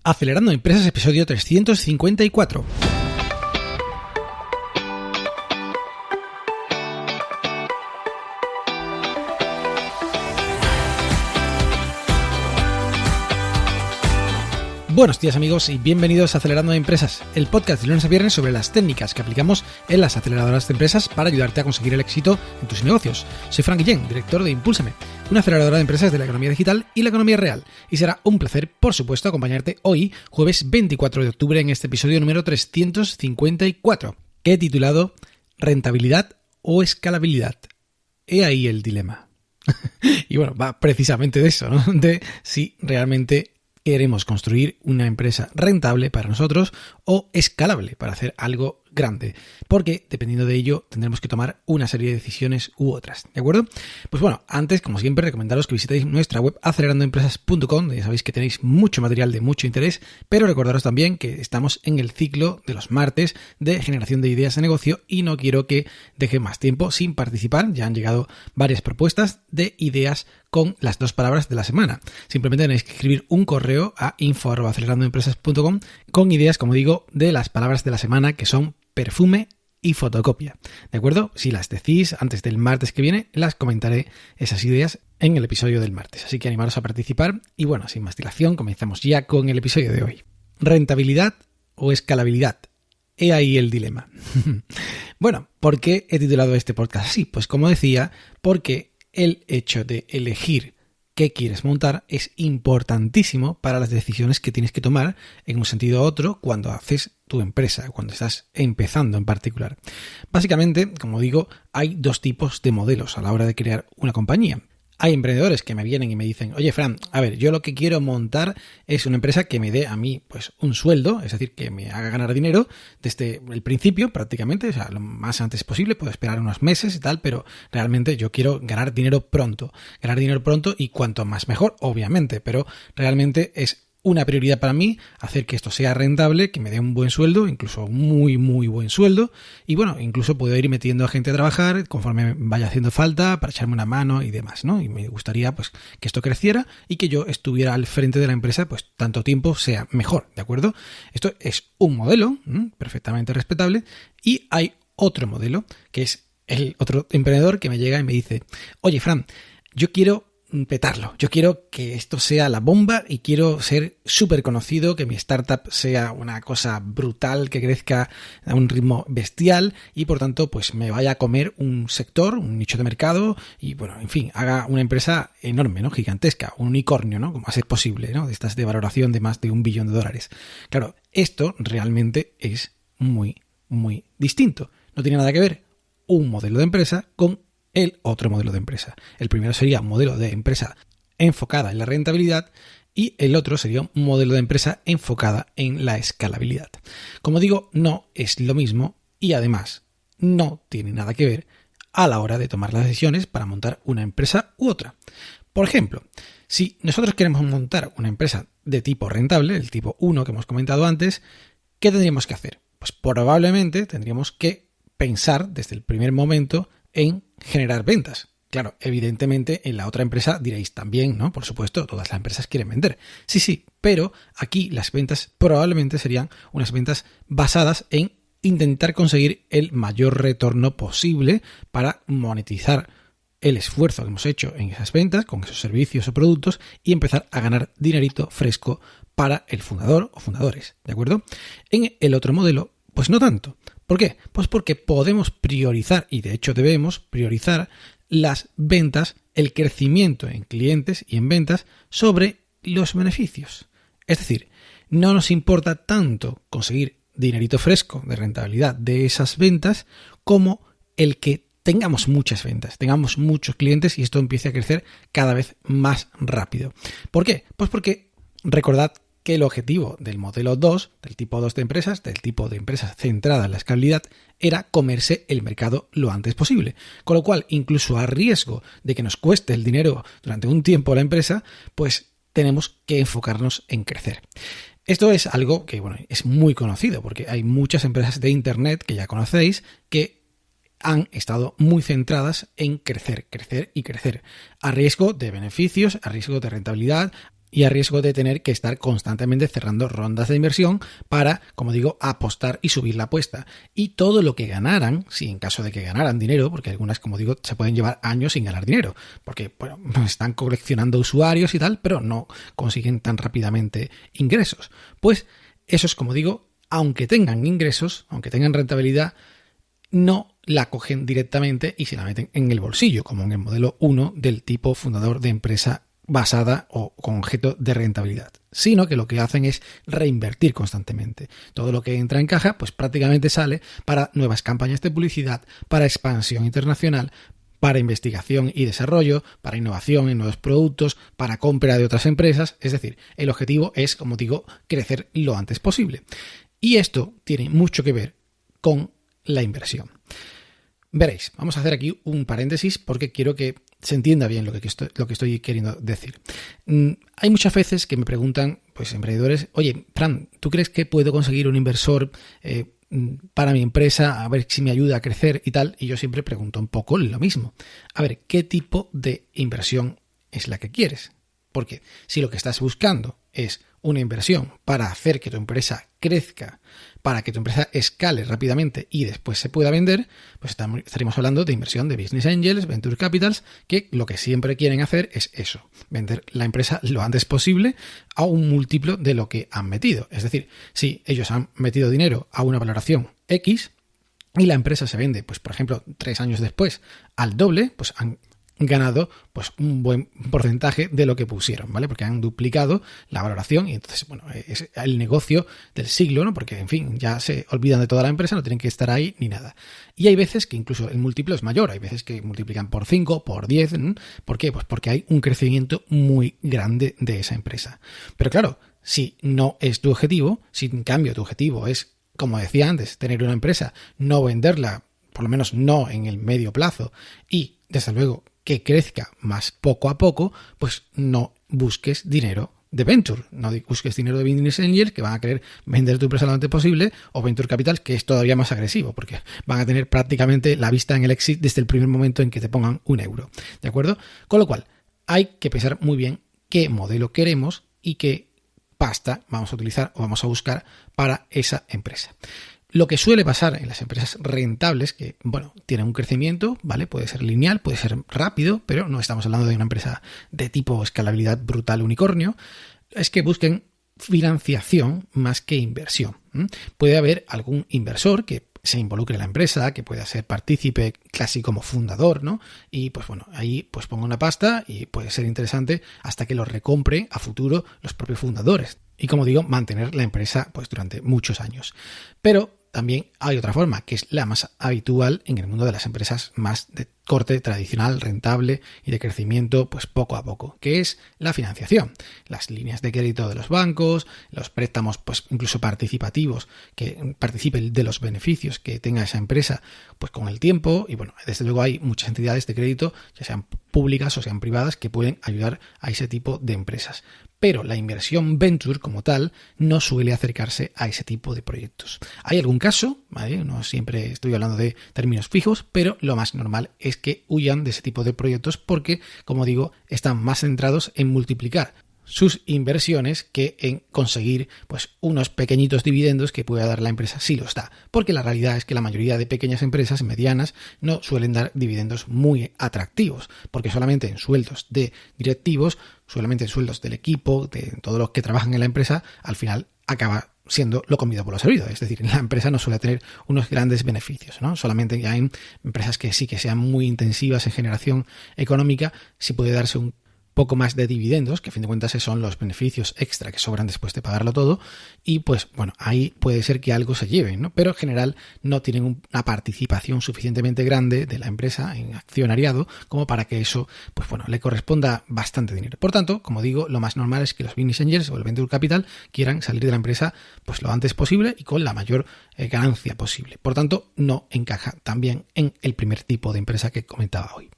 Acelerando Empresas, episodio 354. Buenos días amigos y bienvenidos a Acelerando Empresas, el podcast de lunes a viernes sobre las técnicas que aplicamos en las aceleradoras de empresas para ayudarte a conseguir el éxito en tus negocios. Soy Frank Guillén, director de Impúlsame, una aceleradora de empresas de la economía digital y la economía real. Y será un placer, por supuesto, acompañarte hoy, jueves 24 de octubre, en este episodio número 354, que he titulado ¿Rentabilidad o escalabilidad? He ahí el dilema. Y bueno, va precisamente de eso, ¿no? De si realmente queremos construir una empresa rentable para nosotros o escalable para hacer algo grande, porque dependiendo de ello tendremos que tomar una serie de decisiones u otras, ¿de acuerdo? Pues bueno, antes, como siempre, recomendaros que visitéis nuestra web acelerandoempresas.com, donde ya sabéis que tenéis mucho material de mucho interés, pero recordaros también que estamos en el ciclo de los martes de generación de ideas de negocio y no quiero que deje más tiempo sin participar. Ya han llegado varias propuestas de ideas con las 2 palabras de la semana. Simplemente tenéis que escribir un correo a info@acelerandoempresas.com con ideas, como digo, de las palabras de la semana, que son perfume y fotocopia. ¿De acuerdo? Si las decís antes del martes que viene, las comentaré esas ideas en el episodio del martes. Así que animaros a participar y bueno, sin más dilación, comenzamos ya con el episodio de hoy. ¿Rentabilidad o escalabilidad? He ahí el dilema. Bueno, ¿por qué he titulado este podcast así? Pues como decía, porque el hecho de elegir qué quieres montar es importantísimo para las decisiones que tienes que tomar en un sentido u otro cuando haces tu empresa, cuando estás empezando en particular. Básicamente, como digo, hay 2 tipos de modelos a la hora de crear una compañía. Hay emprendedores que me vienen y me dicen, oye Fran, a ver, yo lo que quiero montar es una empresa que me dé a mí pues un sueldo, es decir, que me haga ganar dinero desde el principio prácticamente, o sea, lo más antes posible, puedo esperar unos meses y tal, pero realmente yo quiero ganar dinero pronto y cuanto más mejor, obviamente, pero realmente es una prioridad para mí hacer que esto sea rentable, que me dé un buen sueldo, incluso muy buen sueldo, y bueno, incluso puedo ir metiendo a gente a trabajar conforme vaya haciendo falta para echarme una mano y demás, ¿no? Y me gustaría pues que esto creciera y que yo estuviera al frente de la empresa pues tanto tiempo sea mejor, ¿de acuerdo? Esto es un modelo perfectamente respetable y hay otro modelo que es el otro emprendedor que me llega y me dice, oye Fran, yo quiero petarlo. Yo quiero que esto sea la bomba y quiero ser súper conocido, que mi startup sea una cosa brutal, que crezca a un ritmo bestial y por tanto pues me vaya a comer un sector, un nicho de mercado y bueno, en fin, haga una empresa enorme, ¿no? Gigantesca, un unicornio, ¿no? Como a ser posible, ¿no? De estas de valoración de más de $1 billón. Claro, esto realmente es muy distinto. No tiene nada que ver un modelo de empresa con el otro modelo de empresa. El primero sería un modelo de empresa enfocada en la rentabilidad y el otro sería un modelo de empresa enfocada en la escalabilidad. Como digo, no es lo mismo y además no tiene nada que ver a la hora de tomar las decisiones para montar una empresa u otra. Por ejemplo, si nosotros queremos montar una empresa de tipo rentable, el tipo 1 que hemos comentado antes, ¿qué tendríamos que hacer? Pues probablemente tendríamos que pensar desde el primer momento en generar ventas. Claro, evidentemente en la otra empresa diréis también, ¿no? Por supuesto, todas las empresas quieren vender. Sí, pero aquí las ventas probablemente serían unas ventas basadas en intentar conseguir el mayor retorno posible para monetizar el esfuerzo que hemos hecho en esas ventas, con esos servicios o productos y empezar a ganar dinerito fresco para el fundador o fundadores, ¿de acuerdo? En el otro modelo, pues no tanto. ¿Por qué? Pues porque podemos priorizar, y de hecho debemos priorizar las ventas, el crecimiento en clientes y en ventas sobre los beneficios. Es decir, no nos importa tanto conseguir dinerito fresco de rentabilidad de esas ventas como el que tengamos muchas ventas, tengamos muchos clientes y esto empiece a crecer cada vez más rápido. ¿Por qué? Pues porque recordad que el objetivo del modelo 2, del tipo 2 de empresas, del tipo de empresas centrada en la escalabilidad, era comerse el mercado lo antes posible. Con lo cual, incluso a riesgo de que nos cueste el dinero durante un tiempo la empresa, pues tenemos que enfocarnos en crecer. Esto es algo que, bueno, es muy conocido porque hay muchas empresas de Internet que ya conocéis que han estado muy centradas en crecer, a riesgo de beneficios, a riesgo de rentabilidad, y a riesgo de tener que estar constantemente cerrando rondas de inversión para, como digo, apostar y subir la apuesta. Y todo lo que ganaran, si en caso de que ganaran dinero, porque algunas, como digo, se pueden llevar años sin ganar dinero, porque bueno, están coleccionando usuarios y tal, pero no consiguen tan rápidamente ingresos. Pues eso es, como digo, aunque tengan ingresos, aunque tengan rentabilidad, no la cogen directamente y se la meten en el bolsillo, como en el modelo 1 del tipo fundador de empresa basada o con objeto de rentabilidad, sino que lo que hacen es reinvertir constantemente. Todo lo que entra en caja, pues prácticamente sale para nuevas campañas de publicidad, para expansión internacional, para investigación y desarrollo, para innovación en nuevos productos, para compra de otras empresas. Es decir, el objetivo es, como digo, crecer lo antes posible. Y esto tiene mucho que ver con la inversión. Veréis, vamos a hacer aquí un paréntesis porque quiero que se entienda bien lo que estoy queriendo decir. Hay muchas veces que me preguntan, pues emprendedores, oye, Fran, ¿tú crees que puedo conseguir un inversor para mi empresa, a ver si me ayuda a crecer y tal? Y yo siempre pregunto un poco lo mismo. A ver, ¿qué tipo de inversión es la que quieres? Porque si lo que estás buscando es una inversión para hacer que tu empresa crezca, para que tu empresa escale rápidamente y después se pueda vender, pues estaríamos hablando de inversión de Business Angels, Venture Capitals, que lo que siempre quieren hacer es eso, vender la empresa lo antes posible a un múltiplo de lo que han metido. Es decir, si ellos han metido dinero a una valoración X y la empresa se vende, pues por ejemplo, 3 años después al doble, pues han ganado pues un buen porcentaje de lo que pusieron, ¿vale? Porque han duplicado la valoración y entonces, bueno, es el negocio del siglo, ¿no? Porque, en fin, ya se olvidan de toda la empresa, no tienen que estar ahí ni nada. Y hay veces que incluso el múltiplo es mayor, hay veces que multiplican por 5, por 10, ¿no? ¿Por qué? Pues porque hay un crecimiento muy grande de esa empresa. Pero claro, si no es tu objetivo, si en cambio tu objetivo es, como decía antes, tener una empresa, no venderla, por lo menos no en el medio plazo, y, desde luego, que crezca más poco a poco, pues no busques dinero de Venture, no busques dinero de Business Angels que van a querer vender tu empresa lo antes posible, o Venture Capital, que es todavía más agresivo, porque van a tener prácticamente la vista en el exit desde el primer momento en que te pongan €1, ¿de acuerdo? Con lo cual, hay que pensar muy bien qué modelo queremos y qué pasta vamos a utilizar o vamos a buscar para esa empresa. Lo que suele pasar en las empresas rentables, que, bueno, tienen un crecimiento, ¿vale? Puede ser lineal, puede ser rápido, pero no estamos hablando de una empresa de tipo escalabilidad brutal unicornio, es que busquen financiación más que inversión. Puede haber algún inversor que se involucre en la empresa, que pueda ser partícipe casi como fundador, ¿no? Y pues bueno, ahí pues ponga una pasta y puede ser interesante hasta que lo recompre a futuro los propios fundadores. Y como digo, mantener la empresa pues durante muchos años. Pero también hay otra forma, que es la más habitual en el mundo de las empresas más de corte tradicional, rentable y de crecimiento pues poco a poco, que es la financiación. Las líneas de crédito de los bancos, los préstamos pues incluso participativos, que participen de los beneficios que tenga esa empresa pues con el tiempo. Y bueno, desde luego hay muchas entidades de crédito, ya sean públicas o sean privadas, que pueden ayudar a ese tipo de empresas. Pero la inversión venture como tal no suele acercarse a ese tipo de proyectos. Hay algún caso, ¿vale? No siempre estoy hablando de términos fijos, pero lo más normal es que huyan de ese tipo de proyectos porque, como digo, están más centrados en multiplicar sus inversiones que en conseguir pues unos pequeñitos dividendos que pueda dar la empresa si los da, porque la realidad es que la mayoría de pequeñas empresas medianas no suelen dar dividendos muy atractivos, porque solamente en sueldos de directivos, solamente en sueldos del equipo, de todos los que trabajan en la empresa, al final acaba siendo lo comido por lo servido. Es decir, la empresa no suele tener unos grandes beneficios, ¿no? Solamente ya en empresas que sí que sean muy intensivas en generación económica, sí puede darse un poco más de dividendos, que a fin de cuentas son los beneficios extra que sobran después de pagarlo todo, y pues bueno, ahí puede ser que algo se lleven, ¿no? Pero en general no tienen una participación suficientemente grande de la empresa en accionariado como para que eso, pues bueno, le corresponda bastante dinero. Por tanto, como digo, lo más normal es que los Business Angels o el Venture Capital quieran salir de la empresa pues lo antes posible y con la mayor ganancia posible. Por tanto, no encaja también en el primer tipo de empresa que comentaba hoy.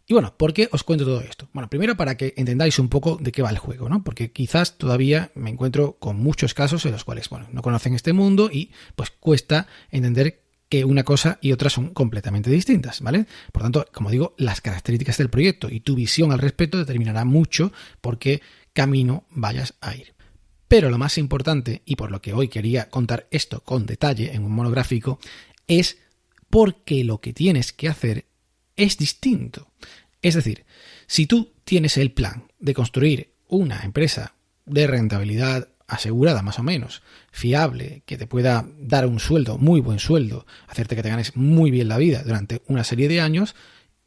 Y bueno, ¿por qué os cuento todo esto? Bueno, primero para que entendáis un poco de qué va el juego, ¿no? Porque quizás todavía me encuentro con muchos casos en los cuales, bueno, no conocen este mundo y pues cuesta entender que una cosa y otra son completamente distintas, ¿vale? Por tanto, como digo, las características del proyecto y tu visión al respecto determinará mucho porque camino vayas a ir. Pero lo más importante, y por lo que hoy quería contar esto con detalle en un monográfico, es porque lo que tienes que hacer es distinto. Es decir, si tú tienes el plan de construir una empresa de rentabilidad asegurada más o menos, fiable, que te pueda dar un sueldo, muy buen sueldo, hacerte que te ganes muy bien la vida durante una serie de años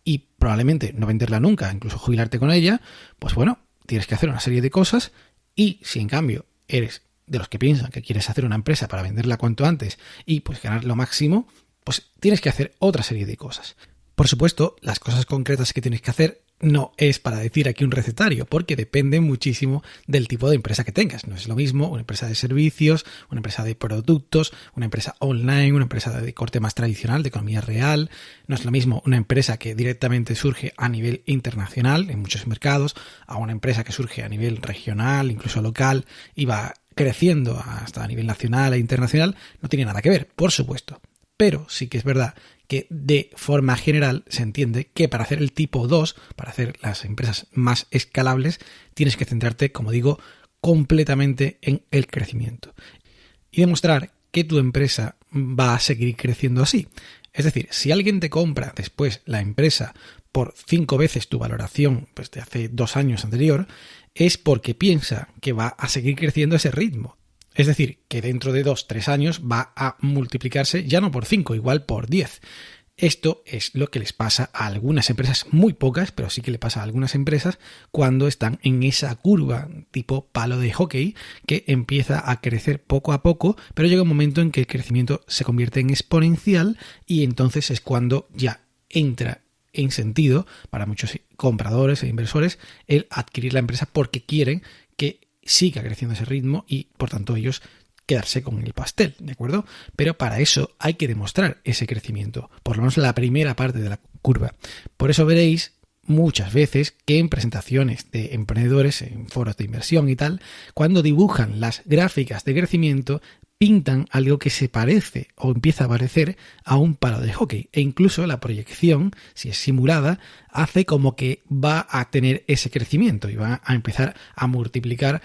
y probablemente no venderla nunca, incluso jubilarte con ella, pues bueno, tienes que hacer una serie de cosas. Y si en cambio eres de los que piensan que quieres hacer una empresa para venderla cuanto antes y pues ganar lo máximo, pues tienes que hacer otra serie de cosas. Por supuesto, las cosas concretas que tienes que hacer no es para decir aquí un recetario, porque depende muchísimo del tipo de empresa que tengas. No es lo mismo una empresa de servicios, una empresa de productos, una empresa online, una empresa de corte más tradicional, de economía real. No es lo mismo una empresa que directamente surge a nivel internacional en muchos mercados, a una empresa que surge a nivel regional, incluso local, y va creciendo hasta a nivel nacional e internacional. No tiene nada que ver, por supuesto. Pero sí que es verdad que de forma general se entiende que para hacer el tipo 2, para hacer las empresas más escalables, tienes que centrarte, como digo, completamente en el crecimiento y demostrar que tu empresa va a seguir creciendo así. Es decir, si alguien te compra después la empresa por 5 veces tu valoración pues, de hace 2 años anterior, es porque piensa que va a seguir creciendo a ese ritmo. Es decir, que dentro de 2-3 años va a multiplicarse ya no por 5, igual por 10. Esto es lo que les pasa a algunas empresas, muy pocas, pero sí que le pasa a algunas empresas cuando están en esa curva tipo palo de hockey que empieza a crecer poco a poco, pero llega un momento en que el crecimiento se convierte en exponencial y entonces es cuando ya entra en sentido para muchos compradores e inversores el adquirir la empresa porque quieren que siga creciendo ese ritmo y por tanto ellos quedarse con el pastel, ¿de acuerdo? Pero para eso hay que demostrar ese crecimiento, por lo menos la primera parte de la curva. Por eso veréis muchas veces que en presentaciones de emprendedores, en foros de inversión y tal, cuando dibujan las gráficas de crecimiento, pintan algo que se parece o empieza a parecer a un palo de hockey. E incluso la proyección, si es simulada, hace como que va a tener ese crecimiento y va a empezar a multiplicar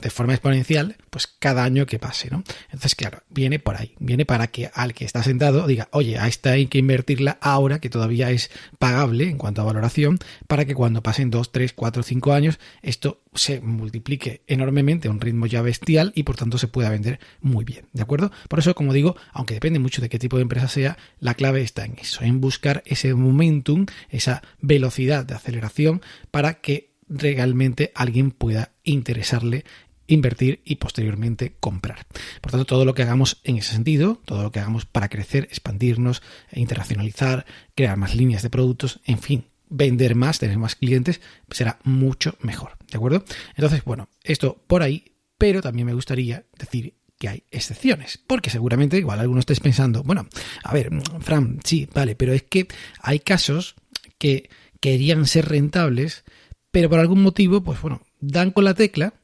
de forma exponencial pues cada año que pase, ¿no? Entonces, claro, viene por ahí, viene para que al que está sentado diga, oye, a esta hay que invertirla ahora, que todavía es pagable en cuanto a valoración, para que cuando pasen 2, 3, 4, 5 años, esto se multiplique enormemente a un ritmo ya bestial y por tanto se pueda vender muy bien, ¿de acuerdo? Por eso, como digo, aunque depende mucho de qué tipo de empresa sea, la clave está en eso, en buscar ese momentum, esa velocidad de aceleración para que realmente alguien pueda interesarle invertir y posteriormente comprar. Por tanto, todo lo que hagamos en ese sentido, todo lo que hagamos para crecer, expandirnos, internacionalizar, crear más líneas de productos, en fin, vender más, tener más clientes, será mucho mejor, ¿de acuerdo? Entonces, bueno, esto por ahí, pero también me gustaría decir que hay excepciones, porque seguramente igual algunos estéis pensando, bueno, a ver, Fran, sí, vale, pero es que hay casos que querían ser rentables, pero por algún motivo, pues bueno, dan con la tecla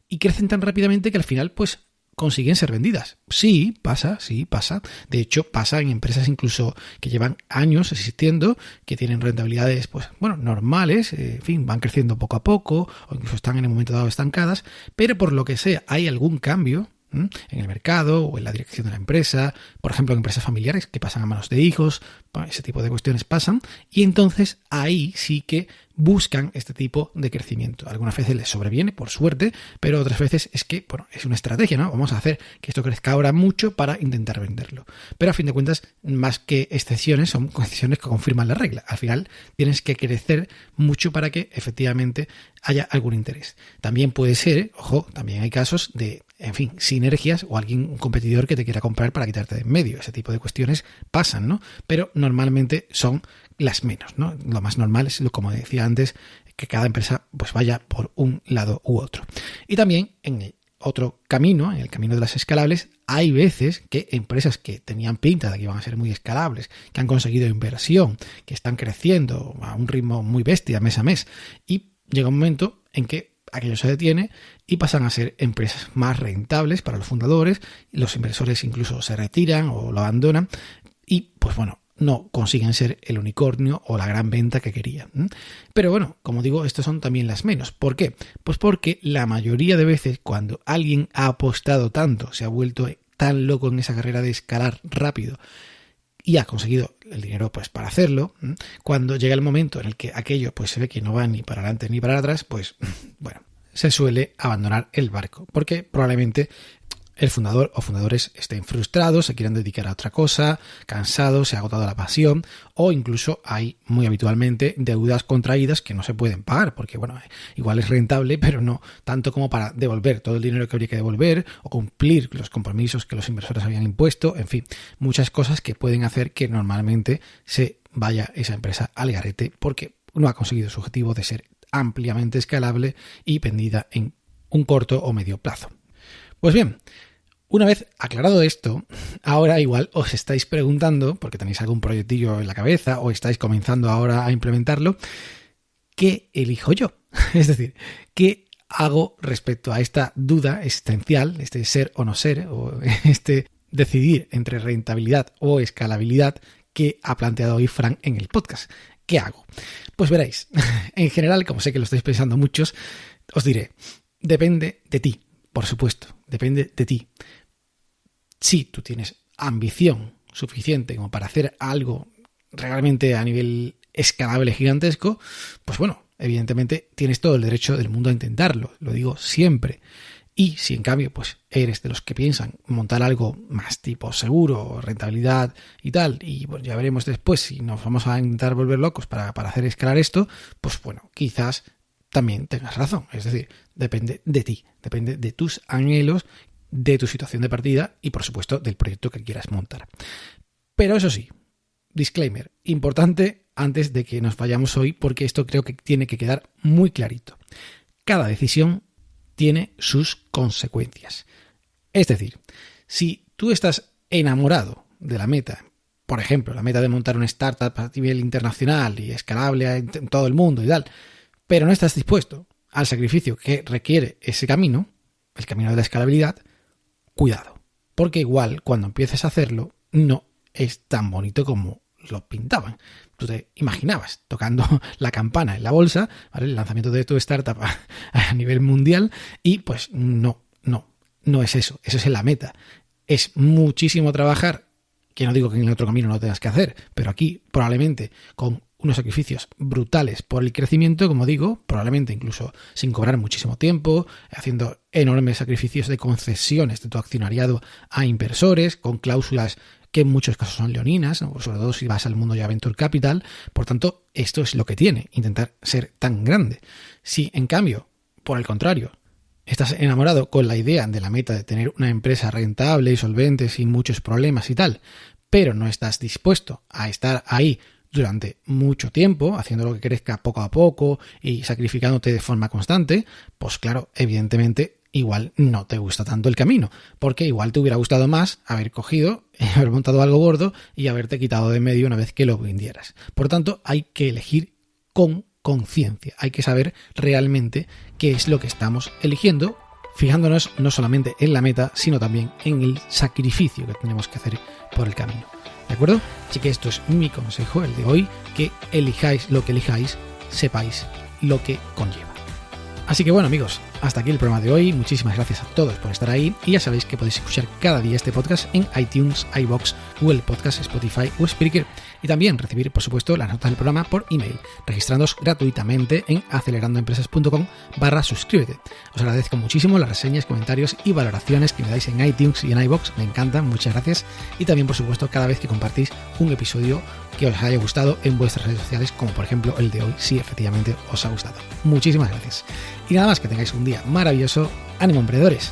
y crecen tan rápidamente que al final, pues consiguen ser vendidas. Sí, pasa. De hecho, pasa en empresas incluso que llevan años existiendo, que tienen rentabilidades, pues bueno, normales, en fin, van creciendo poco a poco, o incluso están en el momento dado estancadas, pero por lo que sea, hay algún cambio en el mercado o en la dirección de la empresa, por ejemplo en empresas familiares que pasan a manos de hijos, bueno, ese tipo de cuestiones pasan y entonces ahí sí que buscan este tipo de crecimiento. Algunas veces les sobreviene, por suerte, pero otras veces es que, bueno, es una estrategia, ¿no? Vamos a hacer que esto crezca ahora mucho para intentar venderlo. Pero a fin de cuentas, más que excepciones, son excepciones que confirman la regla. Al final tienes que crecer mucho para que efectivamente haya algún interés. También puede ser, ojo, también hay casos de, en fin, sinergias o un competidor que te quiera comprar para quitarte de en medio. Ese tipo de cuestiones pasan, ¿no? Pero normalmente son las menos, ¿no? Lo más normal es, como decía antes, que cada empresa pues vaya por un lado u otro. Y también en el otro camino, en el camino de las escalables, hay veces que empresas que tenían pinta de que iban a ser muy escalables, que han conseguido inversión, que están creciendo a un ritmo muy bestia mes a mes, y llega un momento en que aquello se detiene y pasan a ser empresas más rentables para los fundadores, los inversores incluso se retiran o lo abandonan y pues bueno, no consiguen ser el unicornio o la gran venta que querían. Pero bueno, como digo, estas son también las menos. ¿Por qué? Pues porque la mayoría de veces cuando alguien ha apostado tanto, se ha vuelto tan loco en esa carrera de escalar rápido y ha conseguido el dinero pues para hacerlo, cuando llega el momento en el que aquello pues se ve que no va ni para adelante ni para atrás, pues bueno, se suele abandonar el barco, porque probablemente el fundador o fundadores estén frustrados, se quieran dedicar a otra cosa, cansados, se ha agotado la pasión, o incluso hay muy habitualmente deudas contraídas que no se pueden pagar, porque bueno, igual es rentable, pero no tanto como para devolver todo el dinero que habría que devolver o cumplir los compromisos que los inversores habían impuesto, en fin, muchas cosas que pueden hacer que normalmente se vaya esa empresa al garete porque no ha conseguido su objetivo de ser ampliamente escalable y vendida en un corto o medio plazo. Pues bien, una vez aclarado esto, ahora igual os estáis preguntando, porque tenéis algún proyectillo en la cabeza o estáis comenzando ahora a implementarlo, ¿qué elijo yo? Es decir, ¿qué hago respecto a esta duda existencial, este ser o no ser, o este decidir entre rentabilidad o escalabilidad que ha planteado hoy Fran en el podcast? ¿Qué hago? Pues veréis, en general, como sé que lo estáis pensando muchos, os diré, depende de ti. Por supuesto, depende de ti. Si tú tienes ambición suficiente como para hacer algo realmente a nivel escalable gigantesco, pues bueno, evidentemente tienes todo el derecho del mundo a intentarlo, lo digo siempre. Y si en cambio pues eres de los que piensan montar algo más tipo seguro, rentabilidad y tal, y pues ya veremos después si nos vamos a intentar volver locos para hacer escalar esto, pues bueno, quizás también tengas razón. Es decir, depende de ti, depende de tus anhelos, de tu situación de partida y, por supuesto, del proyecto que quieras montar. Pero eso sí, disclaimer, importante antes de que nos vayamos hoy, porque esto creo que tiene que quedar muy clarito. Cada decisión tiene sus consecuencias. Es decir, si tú estás enamorado de la meta, por ejemplo, la meta de montar una startup a nivel internacional y escalable en todo el mundo y tal, pero no estás dispuesto al sacrificio que requiere ese camino, el camino de la escalabilidad, cuidado. Porque igual cuando empieces a hacerlo no es tan bonito como lo pintaban. Tú te imaginabas tocando la campana en la bolsa, ¿vale? El lanzamiento de tu startup a nivel mundial y pues no es eso. Eso es la meta. Es muchísimo trabajar, que no digo que en el otro camino no tengas que hacer, pero aquí probablemente con unos sacrificios brutales por el crecimiento, como digo, probablemente incluso sin cobrar muchísimo tiempo, haciendo enormes sacrificios de concesiones de tu accionariado a inversores, con cláusulas que en muchos casos son leoninas, ¿no? Sobre todo si vas al mundo ya Venture Capital. Por tanto, esto es lo que tiene, intentar ser tan grande. Si, en cambio, por el contrario, estás enamorado con la idea de la meta de tener una empresa rentable y solvente sin muchos problemas y tal, pero no estás dispuesto a estar ahí durante mucho tiempo, haciendo lo que crezca poco a poco y sacrificándote de forma constante, pues claro, evidentemente igual no te gusta tanto el camino, porque igual te hubiera gustado más haber cogido, haber montado algo gordo y haberte quitado de medio una vez que lo vendieras. Por tanto, hay que elegir con conciencia, hay que saber realmente qué es lo que estamos eligiendo, fijándonos no solamente en la meta, sino también en el sacrificio que tenemos que hacer por el camino. ¿De acuerdo? Así que esto es mi consejo, el de hoy, que elijáis lo que elijáis, sepáis lo que conlleva. Así que bueno, amigos, hasta aquí el programa de hoy. Muchísimas gracias a todos por estar ahí y ya sabéis que podéis escuchar cada día este podcast en iTunes, iVoox, Google Podcast, Spotify o Spreaker y también recibir, por supuesto, las notas del programa por email, registrándoos gratuitamente en acelerandoempresas.com/suscríbete. Os agradezco muchísimo las reseñas, comentarios y valoraciones que me dais en iTunes y en iVoox, me encantan, muchas gracias. Y también, por supuesto, cada vez que compartís un episodio que os haya gustado en vuestras redes sociales, como por ejemplo el de hoy, si efectivamente os ha gustado. Muchísimas gracias. Y nada más, que tengáis un día maravilloso. ¡Ánimo, emprendedores!